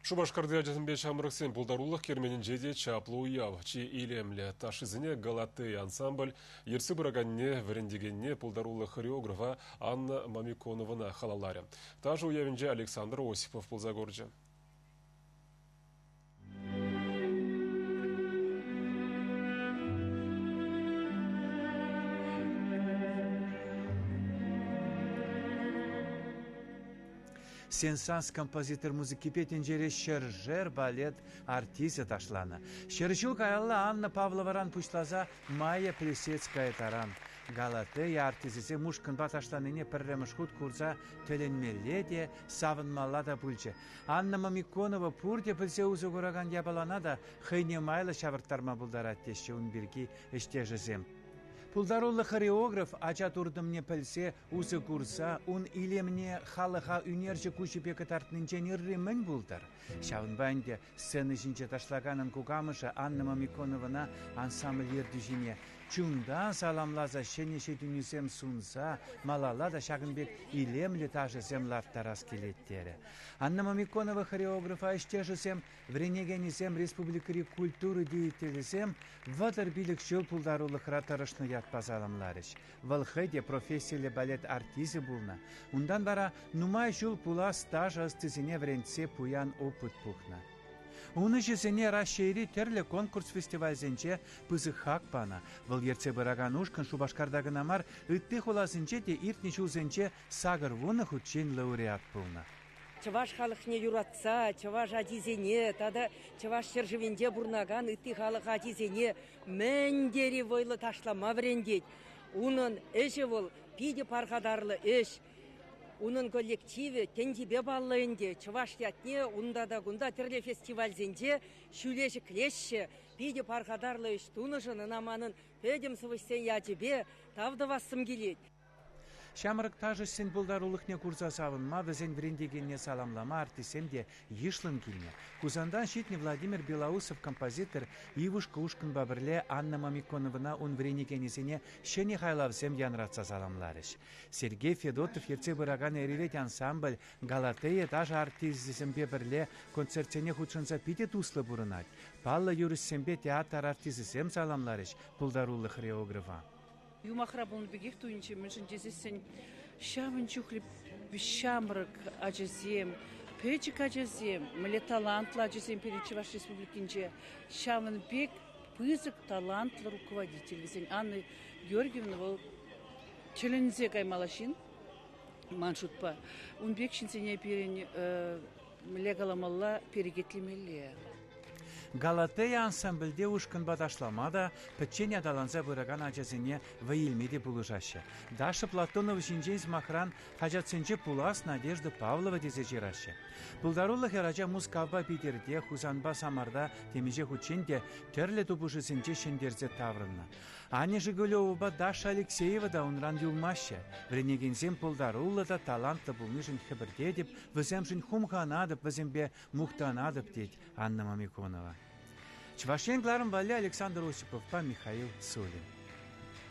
Шубашкарды ажызынбе шамрықсен бұлдарулық керменін жеде чаплы уяв, чи илемлі ташызыне Галатей ансамбль, ерсі бұраганне віріндегенне бұлдарулық хореографа Анна Мамиконовына халалары. Тажы уявінже Александр Осипов бұлзагорджы. Сенсанс композитор музыки петенжере шержер балет артизе ташлана. Шержил каялла Анна Павловаран пучлаза Майя Плесецкая таран. Галатей артизизе мушкан баташтаныне пірремішхут курза төленмеледе савынмалада бүлче. Анна Мамиконова пурде білсе uzы көраган ябалана да хыйне майлы шавырттарма бұлдарат тешче унбирги іштежізем. Пулдарулы хореограф ача турдымне пілсе uzы курса ун илемне халыға үнерже күшіпе кытартнынче нирремен бұлдар. Шавынбанде сцены жинче ташлаганын кугамыша Анна Мамиконована ансамбль ердүжіне чундан саламлаза шенеше дүнюсем сунса, малала да шагынбек илемлі тажы землартарас келеттері. Анна Мамиконова хореографа іштежісем, вренегенізем республикари культуры деятелізем, вадыр билік жыл пулдарулы хратарышны ятпазаламларыш. Валхайде профессиялы балет артизы булна. Ундан бара нумай жыл пула стажа астызіне вренце пуян опыт пухна. Уны жезене расшейри терлі конкурс фестивальзенче пызы хак пана. Выл ерце быраган ушкан Шубашкардагы намар үтті холасынче де иртні жулзенче сагыр вуны хутчен лауреат пулна. Чаваш халықне юратса, чаваш адизене, тада чаваш шержевенде бурнаган үтті халық адизене мәндері войлы ташлама врендет. Унын эші вол пиде пархадарлы эш. Унын коллективе тендебе баллыынде, чаваш ятне, унда да гунда тірлі фестивальзенде, шүлеші клешші, пиде пархадарлы эш тунышын наманын педем сывышсен ятебе тавды вассым келет. Шамырык тажы сен бұлдарулықне курса савынма, візен врендегенне саламлама артисемде ешлын келне. Кузандан шитне Владимир Белоусов композитор Ивушка Ушкын бабірле Анна Мамиконовына он вренегенесене шене хайлавсем янратса саламларыш. Сергей Федотов ерце бұраган әревет ансамбль Галатея тажы артизисембе бірле концертсене худшынса пите туслы бұрынат. Палла юрissембе театр артизисем саламларыш бұлдарулы хореографа. Юмахра bunu bir gift oyuncu mümkün cezisen şamın çuklip bir şamrık acizem pecik acizem mle talantlı acizem перечи ваш республикинче şamın bek пызык талантлы руководитель визен Анна Георгиевна ол челензе каймалашин маншутпа он бек шинсене перен мле галамалла перегетлемелле. Галатея ансамбльде ушкын баташламада пӹччен ядаланса бұраган ачасыне вайылмеде пулышашы. Даша Платонов шинчен махран хачатсенче пулас Надежда Павлова дезе жирашы. Пулдарулы херача мускалба Питерде, Хузанба Самарда темеже хученде терлі тупушысынче шендерзе таврынна. Аня Жигулёва Даша Алексеева да унран юлмашы. Вренегензем пулдарулы да талантлы булнышын хыбырде деп, віземшін хумханадып, візембе мухтанадып дед Анна Мамиконова. Чвашенгларым вале Александр Осипов па Михаил Солин.